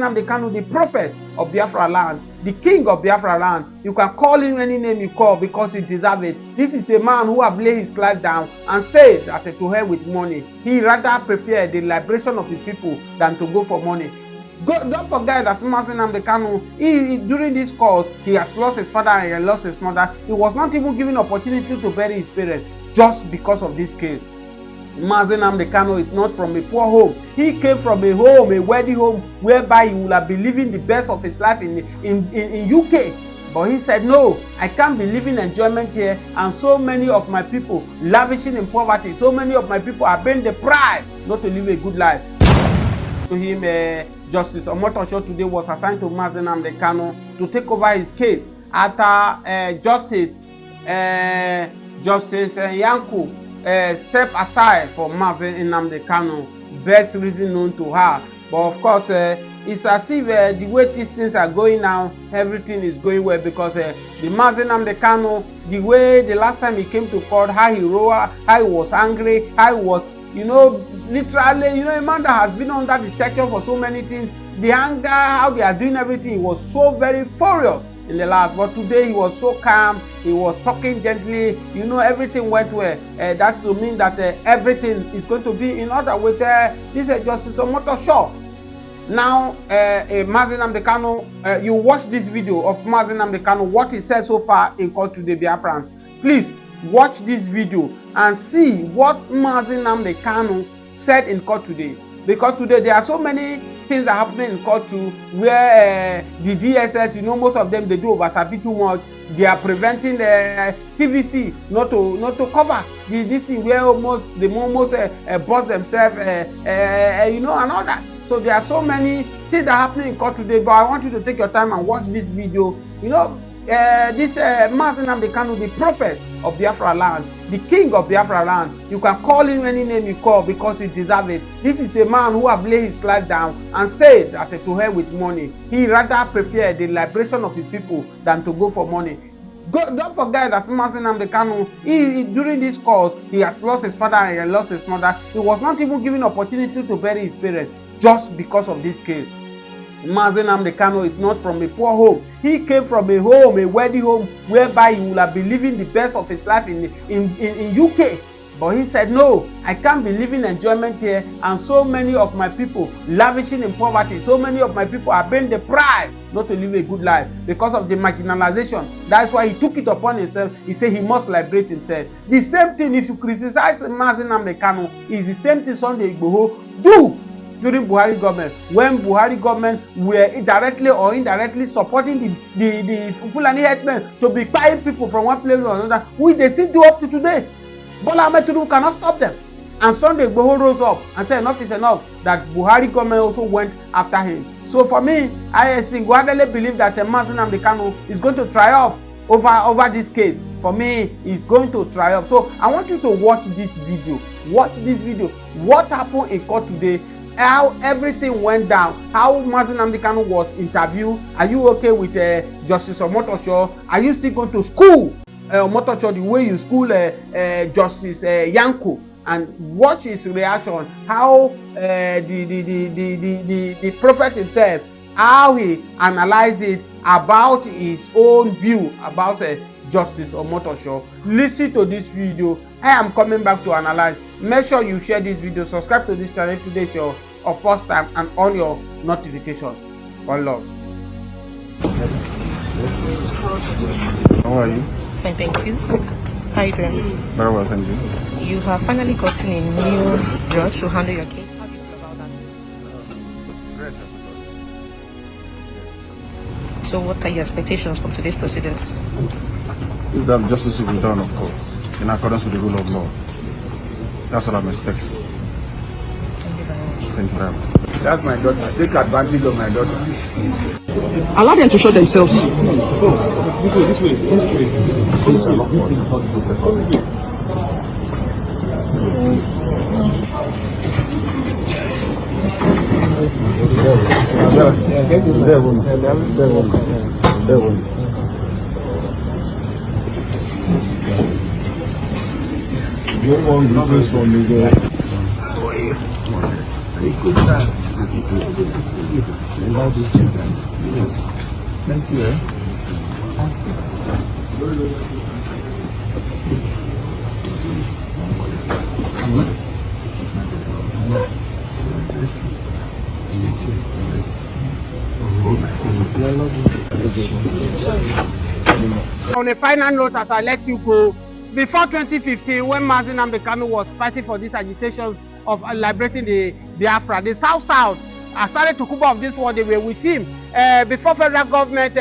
Nnamdi Kanu, the prophet of Biafra land, the king of Biafra land. You can call him any name you call because he deserves it. This is a man who have laid his life down and said that to hell with money. He rather preferred the liberation of his people than to go for money. Don't forget that Nnamdi Kanu, during this cause, he has lost his father and he has lost his mother. He was not even given opportunity to bury his parents just because of this case. Nnamdi Kanu is not from a poor home. He came from a home, a wealthy home, whereby he would have been living the best of his life in UK. But he said, no, I can't be living enjoyment here, and so many of my people lavishing in poverty. So many of my people are being deprived not to live a good life. To him, Justice Omotosho today was assigned to Nnamdi Kanu to take over his case after Justice Yanku step aside for Nnamdi Kanu, best reason known to her. But of course, it's as if the way these things are going now, everything is going well, because the Nnamdi Kanu, the way the last time he came to court, how he roared, how he was angry, how he was, literally, a man that has been under detection for so many things, the anger, how they are doing everything, he was so very furious in the last. But today he was so calm, he was talking gently, everything went well. That to mean that everything is going to be in order with this Justice Omotosho. Now, Nnamdi Kanu, you watch this video of Nnamdi Kanu, what he said so far in court today, Biafrans. Please watch this video and see what Nnamdi Kanu said in court today. Because today there are so many things that are happening in court too, where the DSS, most of them, they do oversabi too much. They are preventing the TVC not to cover this thing, where they almost bust themselves, and all that. So there are so many things that are happening in court today. But I want you to take your time and watch this video. This Nnamdi Kanu, the prophet of Biafra land, the king of Biafra land. You can call him any name you call because he deserves it. This is a man who have laid his life down and said that to hell with money. He rather preferred the liberation of his people than to go for money. Don't forget that Nnamdi Kanu, during this cause, he has lost his father and he has lost his mother. He was not even given opportunity to bury his parents just because of this case. Nnamdi Kanu is not from a poor home. He came from a home, a wealthy home, whereby he would have been living the best of his life in UK. But he said, no, I can't be living enjoyment here, and so many of my people lavishing in poverty. So many of my people are being deprived not to live a good life because of the marginalization. That's why he took it upon himself. He said he must liberate himself. The same thing, if you criticize Nnamdi Kanu, is the same thing Sunday Igboho do during Buhari government, when Buhari government were directly or indirectly supporting the Fulani headmen to be buying people from one place to another, which they still do up to today. Bola Ahmed Tinubu cannot stop them. And Sunday Igboho rose up and said enough is enough, that Buhari government also went after him. So for me, I single-handedly believe that Nnamdi Kanu is going to triumph over this case. For me, he's going to triumph. So I want you to watch this video. Watch this video. What happened in court today? How everything went down, how Nnamdi Kanu was interviewed. Are you okay with Justice Omotosho? Are you still going to school Omotosho the way you school Justice Yanku? And watch his reaction, how the prophet himself, how he analyzed it about his own view about Justice Omotosho. Listen to this video. I am coming back to analyze. Make sure you share this video, subscribe to this channel if today is your first time, and on your notification. One love. How are you? Fine, thank you. How are you doing? Very well, thank you. You have finally gotten a new judge to handle your case. How do you feel about that? Great. So what are your expectations from today's proceedings? Is that justice will be done, of course, in accordance with the rule of law. That's what I'm expecting. Thank you very much. Thank you very much. That's my daughter. Take advantage of my daughter. Allow them to show themselves. This way. You want this one, you go. How are you? Good, Thank you. On a final note, as I let you go, before 2015, when Nnamdi Kanu was fighting for these agitations of liberating the Biafra, the South started to come of this war. They were with him before federal government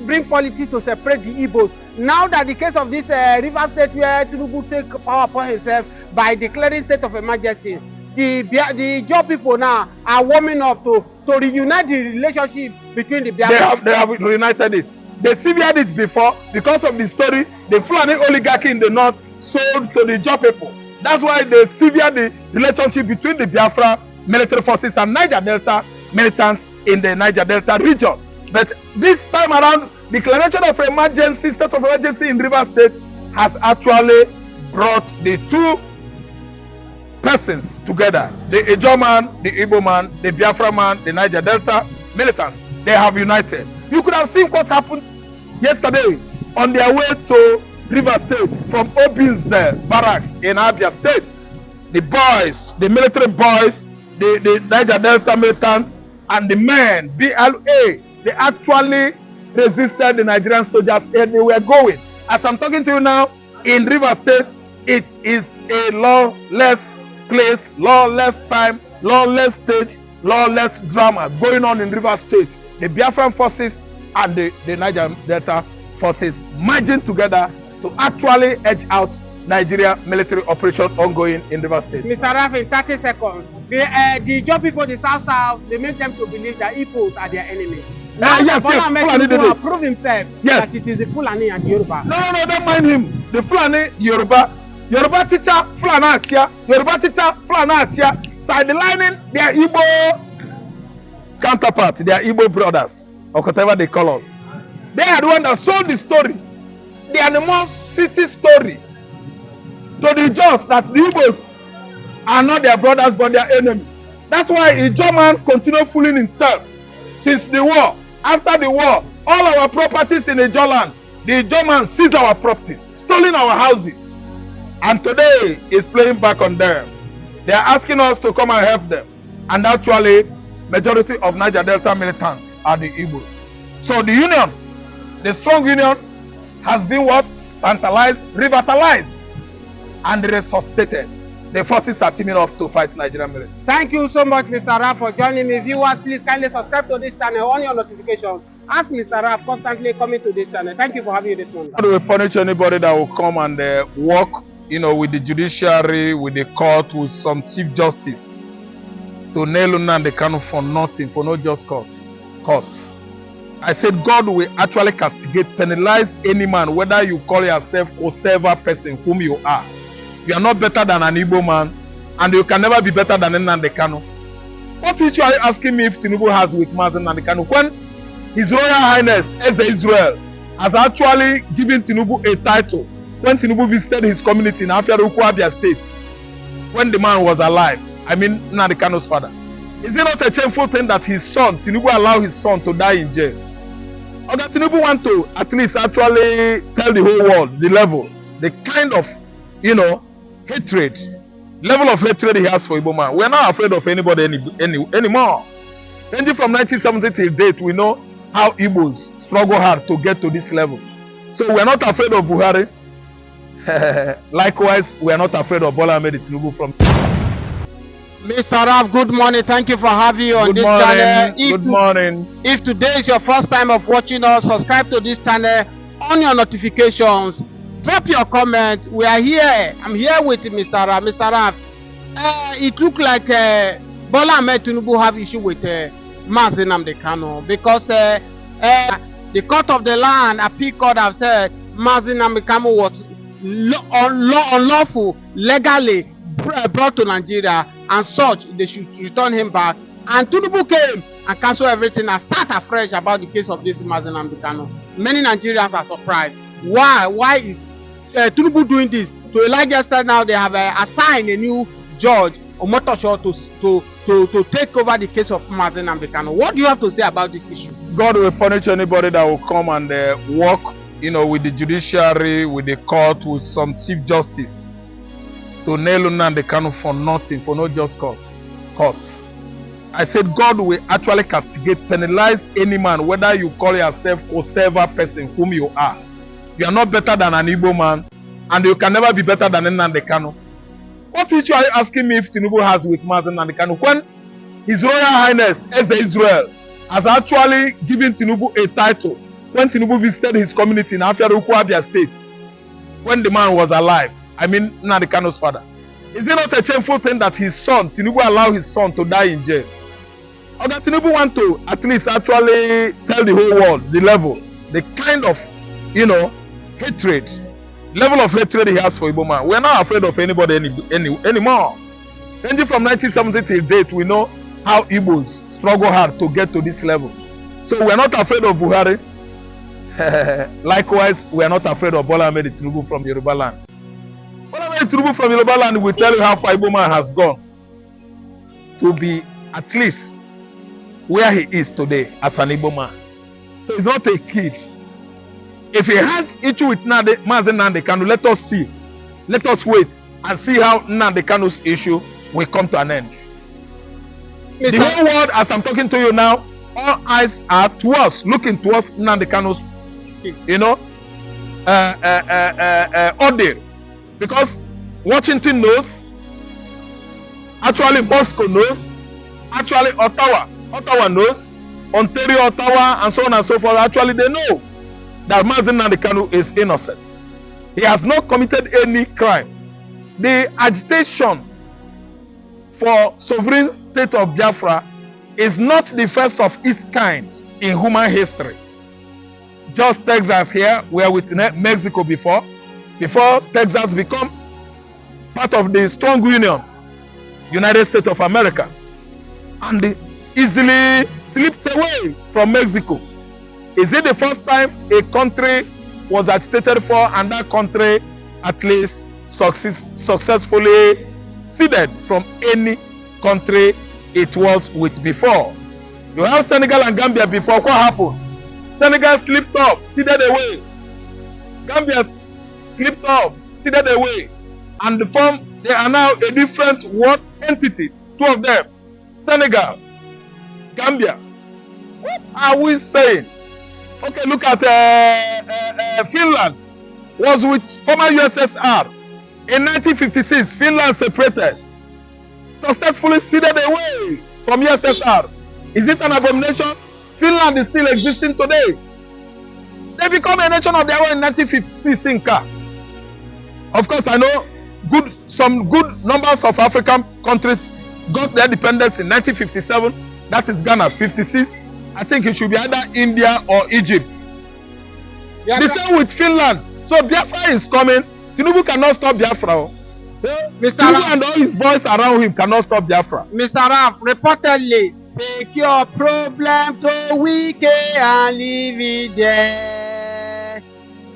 bring policy to separate the Igbos. Now that the case of this River State, where Tinubu take power upon himself by declaring state of emergency, the Joe people now are warming up to reunite the relationship between the Biafra. They have reunited it. They severed it before because of the story the Fulani oligarchy in the north sold to the Joe people. That's why they severed the relationship between the Biafra military forces and Niger Delta militants in the Niger Delta region. But this time around, declaration of emergency, state of emergency in River State has actually brought the two persons together. The Ijaw man, the Igbo man, the Biafra man, the Niger Delta militants. They have united. You could have seen what happened yesterday on their way to River State from Obin's barracks in Abia State. The boys, the military boys, the Niger Delta militants, and the men, BLA, they actually resisted the Nigerian soldiers and they were going. As I'm talking to you now, in River State, it is a lawless place, lawless time, lawless stage, lawless drama going on in River State. The Biafran forces and the Niger Delta forces merging together to actually edge out Nigeria military operation ongoing in River State. Mr. Raf, in 30 seconds, the Joe people, the South, they make them to believe that Igbos are their enemy. Now, yes, Fulani did it. Prove himself that it is the Fulani and the Yoruba. No, don't mind him. The Fulani, Yoruba teacher, Fulani Achia, Yoruba teacher, Fulani Achia, sidelining their Igbo counterpart, their Igbo brothers, or whatever they call us. They are the one that sold the story, the animosity story, to the Jaws that the Igbos are not their brothers but their enemies. That's why a German continued fooling himself since the war. After the war, all our properties in the Land, the Germans seized our properties, stolen our houses, and today is playing back on them. They are asking us to come and help them, and actually, majority of Niger Delta militants are the Igbos. So the union, the strong union, has been what? Tantalized, revitalized, and resuscitated. The forces are teaming up to fight Nigerian military. Thank you so much, Mr. Raf, for joining me. Viewers, please kindly subscribe to this channel, on your notifications. Ask Mr. Raf constantly coming to this channel. Thank you for having you this morning. How do we punish anybody that will come and work, with the judiciary, with the court, with some chief justice to nail Nnamdi Kanu for nothing, for no just cause? I said God will actually castigate, penalize any man, whether you call yourself whatever person whom you are. You are not better than an Igbo man, and you can never be better than Nnamdi Kanu. What issue are you asking me if Tinubu has with Nnamdi Kanu? When His Royal Highness Eze Israel has actually given Tinubu a title when Tinubu visited his community in Afiaruku, Abia State, when the man was alive, I mean Nnamdi Kanu's father. Is it not a shameful thing that his son, Tinubu, allowed his son to die in jail? Or that Tinubu want to at least actually tell the whole world the level, the kind of, hatred, level of hatred he has for Igbo man. We are not afraid of anybody anymore. Ranging from 1970 till date, we know how Igbos struggle hard to get to this level. So we are not afraid of Buhari. Likewise, we are not afraid of Bola Ahmed Tinubu from. Mr. Raf, good morning. Thank you for having you on this channel. Good morning. If today is your first time of watching us, subscribe to this channel, on your notifications. Drop your comment. We are here. I'm here with Mr. Raf. Mr. Raf, it looked like Bola Ahmed Tinubu have issue with Nnamdi Kanu because the court of the land, appeal court, have said Nnamdi Kanu was unlawful, legally brought to Nigeria, and such they should return him back. And Tinubu came and cancelled everything and start afresh about the case of this Nnamdi Kanu. Many Nigerians are surprised. Why is Tinubu doing this? To a large extent now, they have assigned a new judge Omotosho to take over the case of Mazen Nnamdi Kanu. What do you have to say about this issue? God will punish anybody that will come and work, with the judiciary, with the court, with some chief justice to nail Nnamdi Kanu for nothing, for no just cause. I said God will actually castigate, penalize any man, whether you call yourself whatever person whom you are. You are not better than an Igbo man, and you can never be better than Nnamdi Kanu. What issue are you asking me if Tinubu has with Mazen Nnamdi Kanu? When His Royal Highness Eze Israel has actually given Tinubu a title when Tinubu visited his community in Afiaruku, Abia State, when the man was alive, I mean Nnamdi Kanu's father. Is it not a shameful thing that his son, Tinubu, allowed his son to die in jail? Or that Tinubu want to at least actually tell the whole world the level, the kind of, hatred, level of hatred he has for Igbo man. We are not afraid of anybody anymore. Ranging from 1970 till date, we know how Igbos struggle hard to get to this level. So we are not afraid of Buhari. Likewise, we are not afraid of Bola Ahmed Tinubu from Yoruba land. Bola Ahmed Tinubu from Yoruba land will tell you how far Igbo man has gone to be at least where he is today as an Igbo man. So he's not a kid. If he has issue with Mazen Nnamdi Kanu, let us see. Let us wait and see how Nnamdi Kanu's issue will come to an end. The whole world, as I'm talking to you now, all eyes are towards, looking towards Nnamdi Kanu's, order. Because Washington knows, actually Moscow knows, actually Ottawa knows, Ontario, Ottawa, and so on and so forth. Actually, they know that Mazen Nnamdi Kanu is innocent. He has not committed any crime. The agitation for sovereign state of Biafra is not the first of its kind in human history. Just Texas here, we are with Mexico before Texas become part of the strong union, United States of America, and easily slipped away from Mexico. Is it the first time a country was agitated for and that country at least successfully ceded from any country it was with before? You have Senegal and Gambia before. What happened? Senegal slipped off, ceded away. Gambia slipped off, ceded away. And they are now a different entities. Two of them. Senegal, Gambia. What are we saying? Okay, look at Finland. Was with former USSR. In 1956, Finland separated. Successfully ceded away from USSR. Is it an abomination? Finland is still existing today. They become a nation of their own in 1956 Inca. Of course, I know some good numbers of African countries got their independence in 1957. That is Ghana, 56. I think it should be either India or Egypt. Yeah, the same with Finland. So Biafra is coming. Tinubu cannot stop Biafra. Mr. Tinubu and all his boys around him cannot stop Biafra. Mr. Raf, reportedly, take your problem to Wike and leave it there.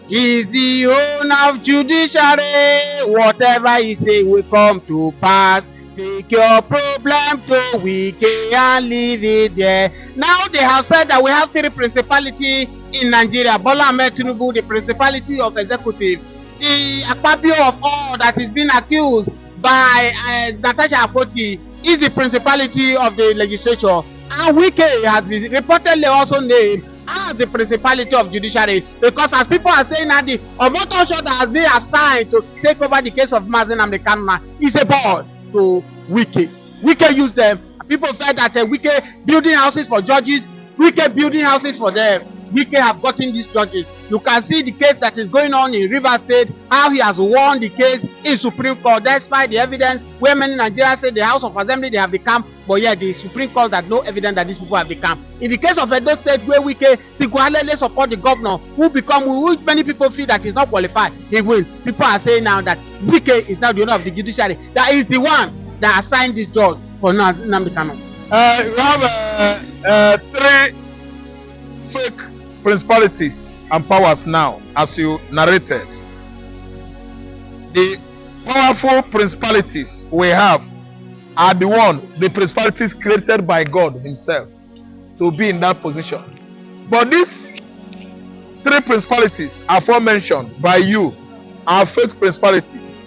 He's the owner of judiciary. Whatever he say will come to pass. Take your problem to Wike and leave it there. Now they have said that we have 3 principalities in Nigeria. Bola Ahmed Tinubu, the principality of executive. The Akpabio of all that is being accused by Natasha Akpoti is the principality of the legislature. And Wike has been reportedly also named as the principality of judiciary, because as people are saying that the Omotosho that has been assigned to take over the case of Mazen Nnamdi Kanu is a board to Wike. Wike used them. People said that Wike building houses for judges, Wike building houses for them. Wike have gotten these judges. You can see the case that is going on in Rivers State, how he has won the case in Supreme Court despite the evidence where many Nigerians say the House of Assembly they have become, but yet the Supreme Court has no evidence that these people have become. In the case of Edo State, where Wike single-handedly support the governor who many people feel that is not qualified, he will. People are saying now that Wike is now the owner of the judiciary. That is the one that assigned this judge for Nnamdi Kanu. You have 3 fake principalities and powers now, as you narrated. The powerful principalities we have are the principalities created by God himself to be in that position. But these three principalities aforementioned by you are fake principalities.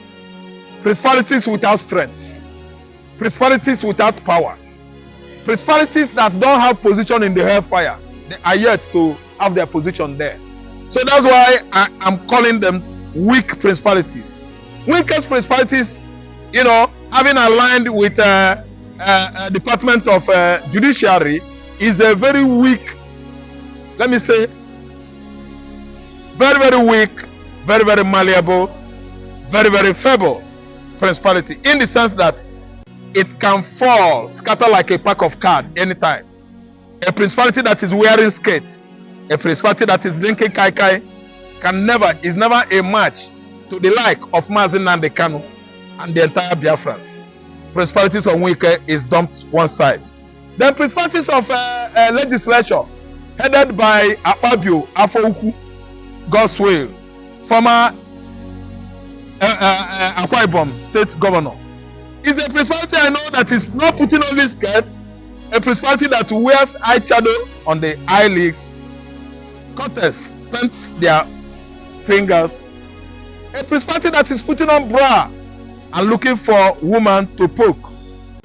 Principalities without strength. Principalities without power. Principalities that don't have position in the hellfire. They are yet to have their position there. So that's why I'm calling them weak principalities. Weakest principalities, you know, having aligned with Department of Judiciary is a very weak, let me say, very, very weak, very, very malleable, very, very feeble principality, in the sense that it can fall, scatter like a pack of cards anytime. A principality that is wearing skates, a principality that is drinking kai kai, is never a match to the like of Nnamdi Kanu and the entire Biafrans. Principalities of Wike is dumped one side. The principalities of legislature headed by Akpabio Afouku, God's will, former Akwa Ibom state governor, is a principality I know that is not putting on his skirts, a principality that wears eyeshadow on the eyelids, cutters paint their fingers, a principality that is putting on bra and looking for woman to poke.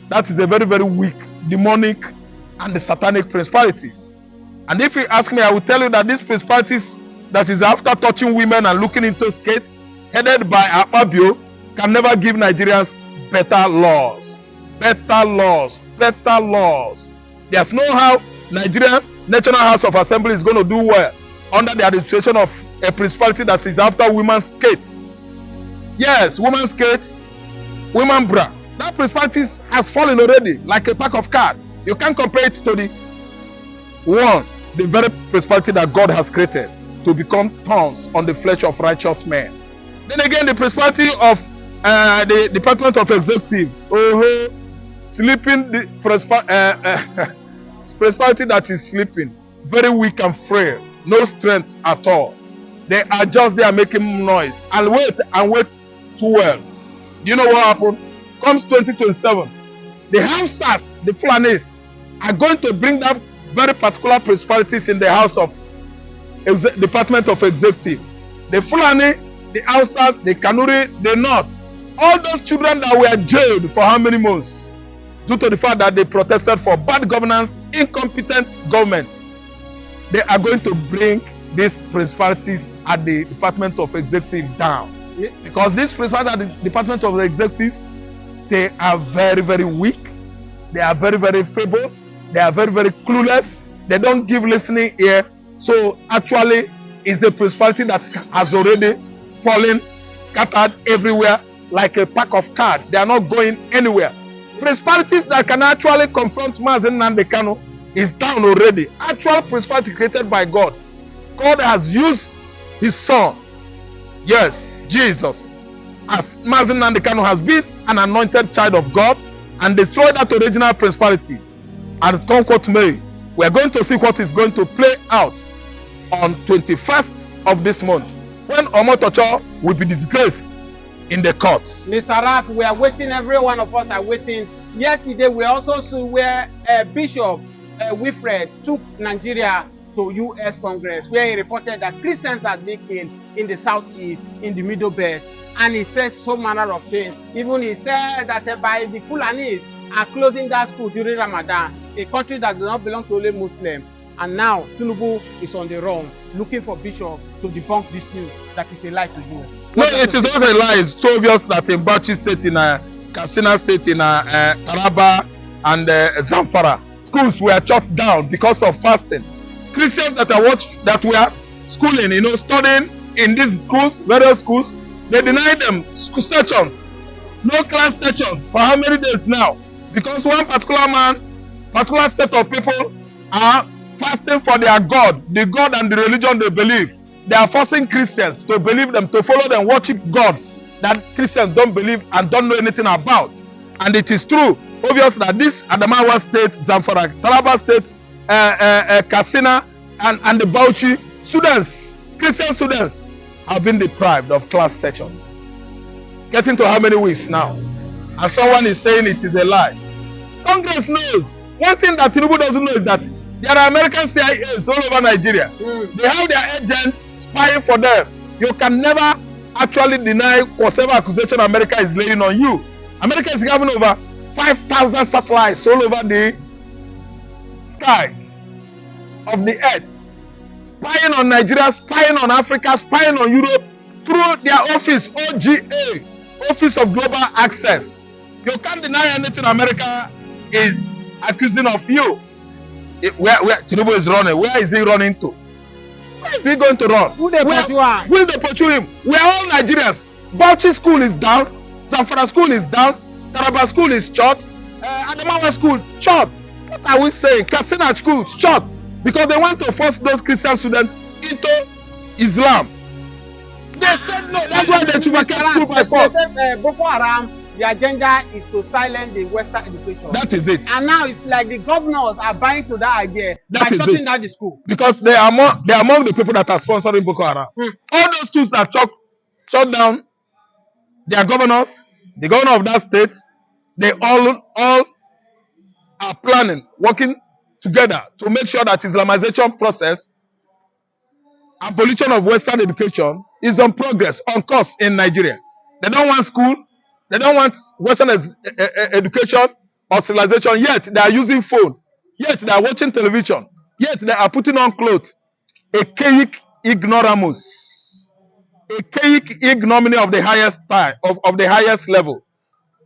That is a very, very weak, demonic, and the satanic principalities. And if you ask me, I will tell you that these principalities that is after touching women and looking into skates, headed by Akpabio, can never give Nigerians better laws. Better laws. Better laws. There's no how Nigerian National House of Assembly is going to do well under the administration of a principality that is after women's skates. Yes, women's skates, women bra. That principality has fallen already like a pack of cards. You can't compare it to the very principality that God has created to become thorns on the flesh of righteous men. Then again, the principality of the Department of Executive, sleeping, the principality that is sleeping, very weak and frail, no strength at all. They are just there making noise and wait too well. You know what happened? Comes 2027, the Hausas, the Fulanis, are going to bring that very particular principalities in the house of Department of Executive. The Fulani, the Hausas, the Kanuri, the North, all those children that were jailed for how many months due to the fact that they protested for bad governance, incompetent government, they are going to bring these principalities at the Department of Executive down. Because these principalities at the Department of Executive, they are very, very weak, they are very, very feeble, they are very, very clueless, they don't give listening ear. So actually, it's a principality that has already fallen, scattered everywhere like a pack of cards. They are not going anywhere. Principalities that can actually confront Nnamdi Kanu is down already. Actual principality created by God. God has used his son, yes, Jesus, as Nnamdi Kanu has been an anointed child of God and destroyed that original principalities. And come what may, we are going to see what is going to play out on 21st of this month, when Omotocho will be disgraced in the courts. Mr. Raf, we are waiting, every one of us are waiting. Yesterday, we also saw where Bishop Wilfred took Nigeria to U.S. Congress, where he reported that Christians had been killed in the southeast, in the Middle Belt, and he said so manner of things. Even he said that by the Fulanis are closing that school during Ramadan, a country that does not belong to only Muslims. And now Tinubu is on the run, looking for Bishop to debunk this news that is a lie to you. No, it is not a lie. It's so obvious that in Bauchi State, in Katsina State, in Taraba and Zamfara, schools were shut down because of fasting. Christians that were schooling, studying in these schools, various schools, they denied them school sessions, no class sessions for how many days now? Because one particular set of people are fasting for their God, the God and the religion they believe. They are forcing Christians to believe them, to follow them, worship gods that Christians don't believe and don't know anything about. And it is true, obvious that this Adamawa State, Zamfara, Taraba State, Katsina, and the Bauchi students, Christian students, have been deprived of class sessions. Getting to how many weeks now? And someone is saying it is a lie. Congress knows. One thing that Tinubu doesn't know is that there are American CIAs all over Nigeria. They have their agents spying for them. You can never actually deny whatever accusation America is laying on you. America is having over 5,000 satellites all over the skies of the earth, spying on Nigeria, spying on Africa, spying on Europe through their office, OGA, Office of Global Access. You can't deny anything America is accusing of you. Where Tinubu is running, where is he running to? Where is he going to run? Who they pursue him? Who they pursue him? We are all Nigerians. Bauchi school is down. Zamfara school is down. Taraba school is shut. Adamawa school shut. What are we saying? Katsina school shut because they want to force those Christian students into Islam. They said no. That's why they took school by force. They said Boko Haram, the agenda is to silence the Western education. That is it. And now it's like the governors are buying to that idea by shutting down the school. Because they are among the people that are sponsoring Boko Haram. All those schools that shut down, their governors, the governor of that state, they all are planning, working together to make sure that Islamization process, abolition of Western education is on progress, on course in Nigeria. They don't want school, they don't want Western education or civilization, yet they are using phone, yet they are watching television, yet they are putting on clothes. Archaic ignoramus, archaic ignominy of the highest of the highest level.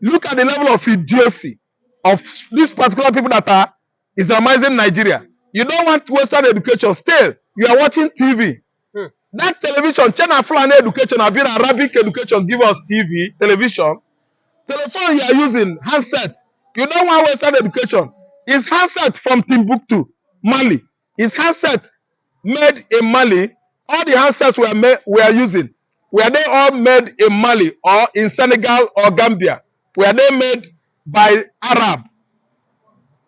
Look at the level of idiocy of these particular people that are Islamizing Nigeria. You don't want Western education, still you are watching TV. That television, China Fulani education, have been Arabic education, give us TV, television. Telephone you are using, handset. You don't want Western education. It's handset from Timbuktu, Mali. It's handset made in Mali. All the handsets we are using, were they all made in Mali or in Senegal or Gambia? Were they made by Arab?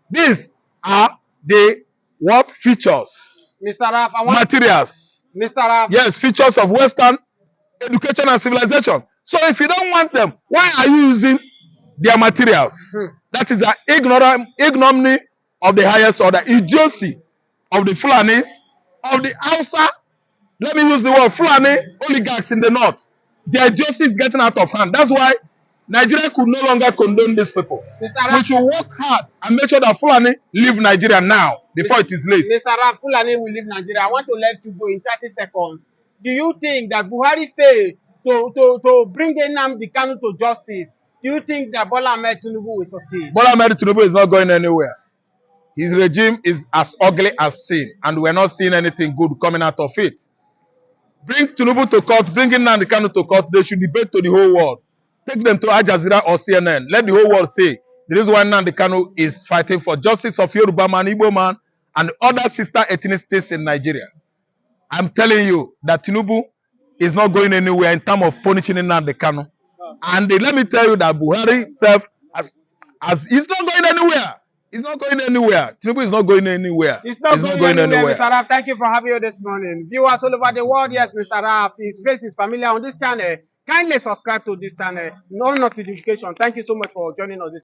These are the what features? Mr. Raf, materials. Mr. Raf. Yes, features of Western education and civilization. So if you don't want them, why are you using their materials? That is the ignominy of the highest order, idiocy of the Fulanis, of the Hausa. Let me use the word Fulani oligarchs in the north. Their idiocy is getting out of hand. That's why Nigeria could no longer condone these people. We should work hard and make sure that Fulani leave Nigeria now, before it is late. Mr. Raf, Fulani will leave Nigeria. I want to let you go in 30 seconds. Do you think that Buhari failed to bring Nnamdi Kanu to justice? Do you think that Bola Ahmed Tinubu will succeed? Bola Ahmed Tinubu is not going anywhere. His regime is as ugly as sin, and we're not seeing anything good coming out of it. Bring Tinubu to court, bring Nnamdi Kanu to court. They should debate to the whole world. Take them to Al Jazeera or CNN. Let the whole world say the reason why Nnamdi Kanu is fighting for justice of Yoruba man, Igbo man, and other sister ethnicities in Nigeria. I'm telling you that Tinubu is not going anywhere in terms of punishing Nnamdi Kanu. And let me tell you that Buhari himself, as he's not going anywhere. He's not going anywhere. Tinubu is not going anywhere. He's not going anywhere. Mr. Raf, thank you for having you this morning. Viewers all over the world, yes, Mr. Raf, his face is familiar on this channel. Kindly subscribe to this channel. No notification. Thank you so much for joining us this